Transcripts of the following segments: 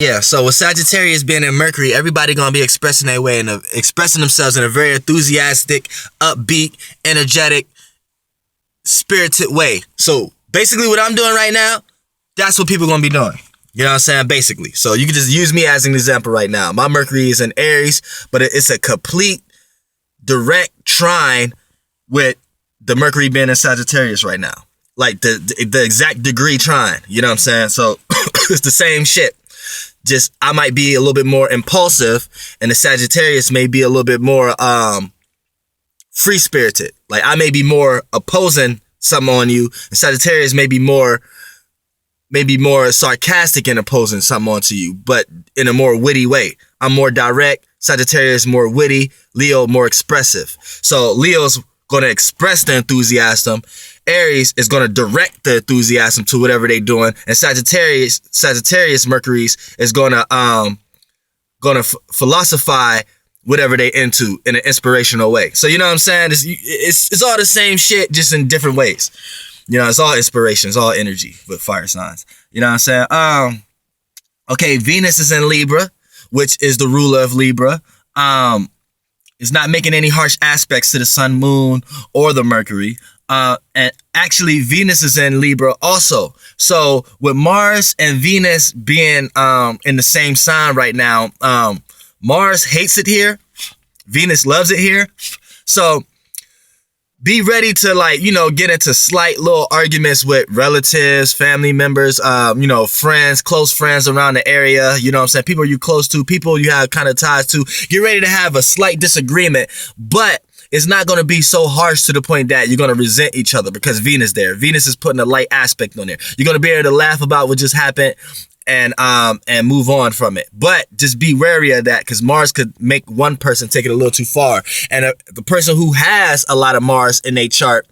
Yeah, so with Sagittarius being in Mercury, everybody gonna be expressing their way and expressing themselves in a very enthusiastic, upbeat, energetic, spirited way. So basically what I'm doing right now, that's what people gonna be doing. You know what I'm saying? Basically. So you can just use me as an example right now. My Mercury is in Aries, but it's a complete direct trine with the Mercury being in Sagittarius right now. Like the exact degree trine. You know what I'm saying? So it's the same shit. Just I might be a little bit more impulsive, and the Sagittarius may be a little bit more free spirited. Like I may be more opposing something on you, and Sagittarius may be more sarcastic and opposing something onto you, but in a more witty way. I'm more direct. Sagittarius more witty. Leo more expressive. So Leo's gonna express the enthusiasm. Aries is going to direct the enthusiasm to whatever they're doing, and Sagittarius Mercury's is going to philosophize whatever they into in an inspirational way. So you know what I'm saying? It's all the same shit, just in different ways. You know, it's all inspiration, it's all energy with fire signs. You know what I'm saying? Okay, Venus is in Libra, which is the ruler of Libra. It's not making any harsh aspects to the sun, moon, or the Mercury. And actually Venus is in Libra also. So with Mars and Venus being in the same sign right now, Mars hates it here. Venus loves it here. So be ready to, like, you know, get into slight little arguments with relatives, family members, you know, friends, close friends around the area. You know what I'm saying? People you close to, people you have kind of ties to. Get ready to have a slight disagreement, but it's not going to be so harsh to the point that you're going to resent each other because Venus there. Venus is putting a light aspect on there. You're going to be able to laugh about what just happened and move on from it. But just be wary of that because Mars could make one person take it a little too far. And the person who has a lot of Mars in their chart,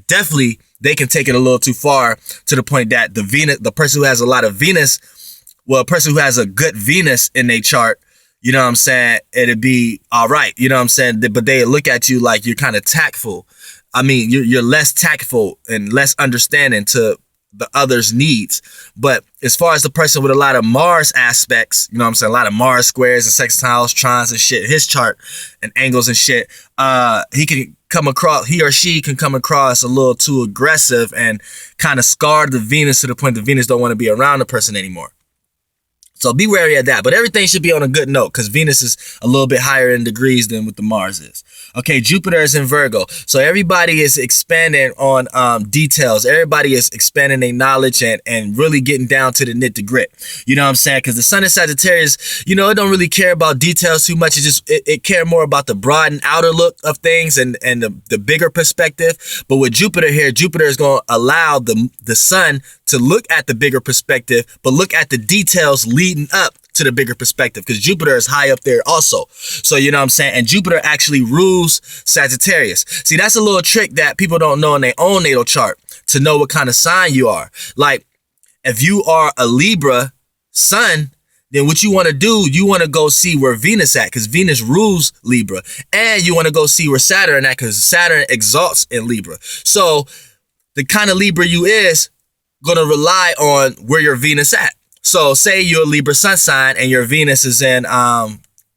definitely they can take it a little too far to the point that the person who has a lot of Venus, well, a person who has a good Venus in their chart, you know what I'm saying, it'd be all right. You know what I'm saying? But they look at you like you're kind of tactful. I mean, you're less tactful and less understanding to the other's needs. But as far as the person with a lot of Mars aspects, you know what I'm saying, a lot of Mars squares and sextiles, trines and shit, his chart and angles and shit, he or she can come across a little too aggressive and kind of scar the Venus to the point that Venus don't want to be around the person anymore. So be wary of that. But everything should be on a good note because Venus is a little bit higher in degrees than what the Mars is. Okay, Jupiter is in Virgo. So everybody is expanding on details. Everybody is expanding their knowledge and really getting down to the nitty grit. You know what I'm saying? Because the sun in Sagittarius, you know, it don't really care about details too much. It care more about the broad and outer look of things and the bigger perspective. But with Jupiter here, Jupiter is going to allow the sun to look at the bigger perspective, but look at the details leading up to the bigger perspective because Jupiter is high up there also. So you know what I'm saying? And Jupiter actually rules Sagittarius. See, that's a little trick that people don't know in their own natal chart to know what kind of sign you are. Like if you are a Libra sun, then what you want to do, you want to go see where Venus at because Venus rules Libra. And you want to go see where Saturn at because Saturn exalts in Libra. So the kind of Libra you is going to rely on where your Venus at. So say you're a Libra sun sign and your Venus is in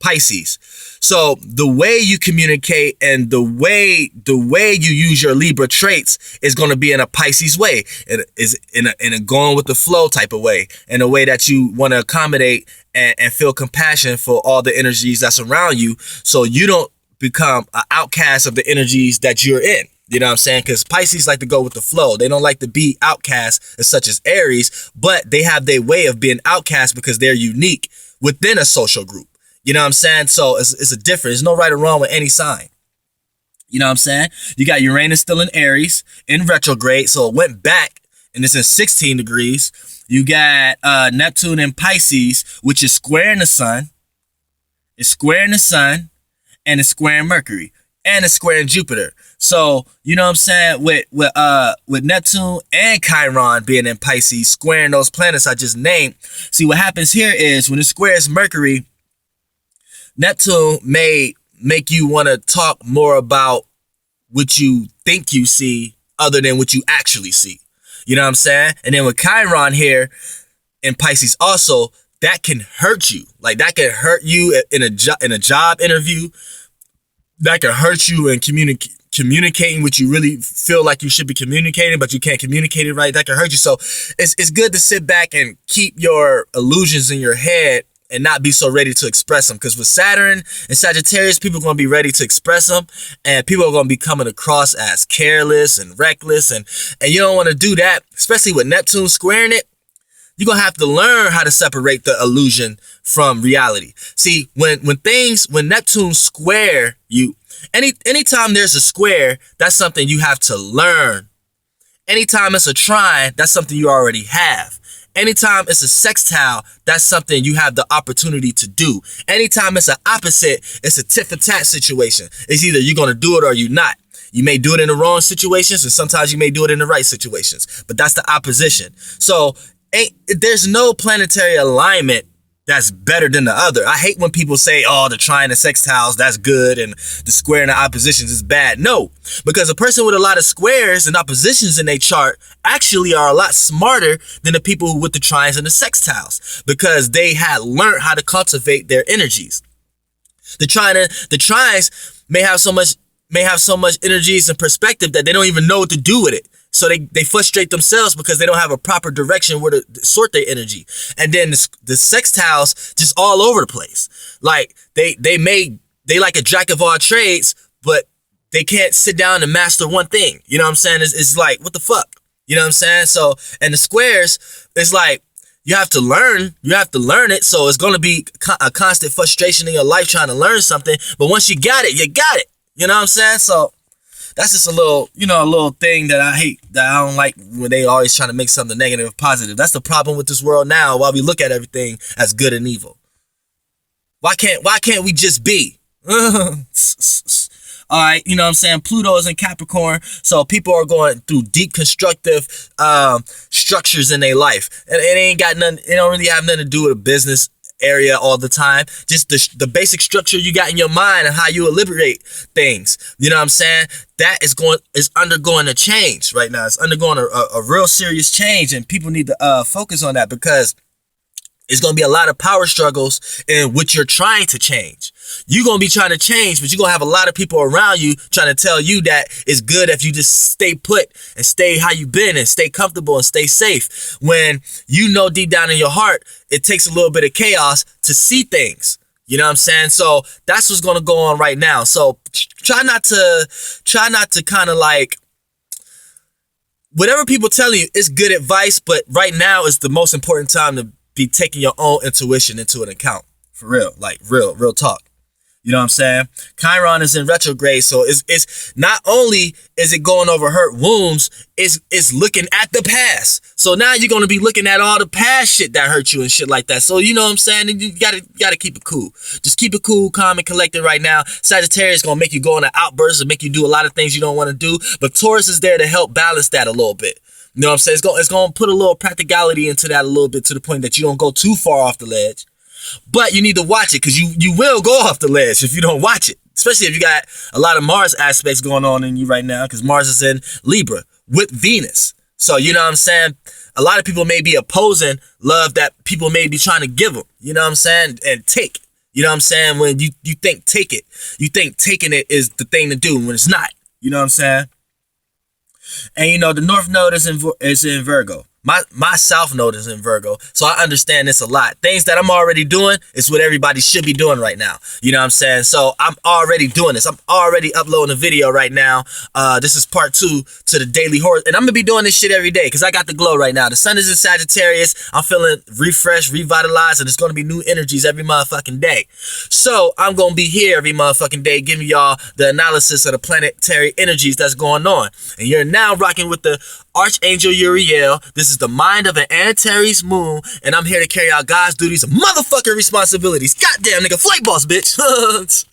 Pisces. So the way you communicate and the way you use your Libra traits is going to be in a Pisces way. It is in a going with the flow type of way, in a way that you want to accommodate and feel compassion for all the energies that's around you so you don't become an outcast of the energies that you're in. You know what I'm saying? Because Pisces like to go with the flow. They don't like to be outcasts as such as Aries, but they have their way of being outcasts because they're unique within a social group. You know what I'm saying? So it's a difference. There's no right or wrong with any sign. You know what I'm saying? You got Uranus still in Aries in retrograde. So it went back and it's in 16 degrees. You got Neptune in Pisces, which is squaring the sun. It's squaring the sun and it's squaring Mercury. And it's squaring Jupiter. So, you know what I'm saying? With Neptune and Chiron being in Pisces, squaring those planets I just named. See, what happens here is when it squares Mercury, Neptune may make you want to talk more about what you think you see other than what you actually see. You know what I'm saying? And then with Chiron here in Pisces also, that can hurt you. Like that can hurt you in a job interview. That can hurt you in communicating what you really feel like you should be communicating, but you can't communicate it right. That can hurt you. So it's good to sit back and keep your illusions in your head and not be so ready to express them. Because with Saturn and Sagittarius, people are going to be ready to express them, and people are going to be coming across as careless and reckless, and you don't want to do that, especially with Neptune squaring it. You're going to have to learn how to separate the illusion from reality. See, when Neptune square you, anytime there's a square, that's something you have to learn. Anytime it's a trine, that's something you already have. Anytime it's a sextile, that's something you have the opportunity to do. Anytime it's an opposite, it's a tit for tat situation. It's either you're going to do it or you're not. You may do it in the wrong situations, and sometimes you may do it in the right situations. But that's the opposition. So there's no planetary alignment that's better than the other. I hate when people say, oh, the trine and sextiles, that's good, and the square and the oppositions is bad. No, because a person with a lot of squares and oppositions in their chart actually are a lot smarter than the people with the trines and the sextiles, because they had learned how to cultivate their energies. The trines may have so much energies and perspective that they don't even know what to do with it. So they frustrate themselves because they don't have a proper direction where to sort their energy. And then the sextiles just all over the place. Like they like a jack of all trades, but they can't sit down and master one thing. You know what I'm saying? It's like, what the fuck? You know what I'm saying? So, and the squares, it's like, you have to learn it. So it's going to be a constant frustration in your life trying to learn something. But once you got it, you got it. You know what I'm saying? So that's just a little thing that I hate, that I don't like, when they always trying to make something negative positive. That's the problem with this world now, while we look at everything as good and evil. Why can't we just be? All right, you know what I'm saying? Pluto is in Capricorn, so people are going through deep constructive structures in their life. And it don't really have nothing to do with a business area all the time. Just the basic structure you got in your mind and how you liberate things. You know what I'm saying? That is undergoing a change right now. It's undergoing a real serious change, and people need to focus on that, because it's going to be a lot of power struggles in what you're trying to change. You're going to be trying to change, but you're going to have a lot of people around you trying to tell you that it's good if you just stay put and stay how you've been and stay comfortable and stay safe. When you know deep down in your heart, it takes a little bit of chaos to see things. You know what I'm saying? So that's what's going to go on right now. So try not to kind of like, whatever people tell you is good advice, but right now is the most important time to be taking your own intuition into an account. For real, like real talk. You know what I'm saying? Chiron is in retrograde, so it's not only is it going over hurt wounds, it's looking at the past. So now you're gonna be looking at all the past shit that hurt you and shit like that. So you know what I'm saying? And you gotta keep it cool. Just keep it cool, calm, and collected right now. Sagittarius is gonna make you go on an outburst and make you do a lot of things you don't want to do. But Taurus is there to help balance that a little bit. You know what I'm saying? It's gonna put a little practicality into that a little bit, to the point that you don't go too far off the ledge. But you need to watch it, because you will go off the ledge if you don't watch it. Especially if you got a lot of Mars aspects going on in you right now, because Mars is in Libra with Venus. So, you know what I'm saying? A lot of people may be opposing love that people may be trying to give them. You know what I'm saying? And take. You know what I'm saying? When you think take it, you think taking it is the thing to do when it's not. You know what I'm saying? And you know, the North Node is in Virgo. My South Node is in Virgo, so I understand this a lot. Things that I'm already doing is what everybody should be doing right now. You know what I'm saying? So I'm already doing this. I'm already uploading a video right now. This is part 2 to the daily horoscope, and I'm gonna be doing this shit every day because I got the glow right now. The sun is in Sagittarius. I'm feeling refreshed, revitalized, and it's gonna be new energies every motherfucking day. So I'm gonna be here every motherfucking day giving y'all the analysis of the planetary energies that's going on. And you're now rocking with the Archangel Uriel. This is the mind of an Antares moon, and I'm here to carry out God's duties and motherfucking responsibilities. Goddamn, nigga, flight boss, bitch.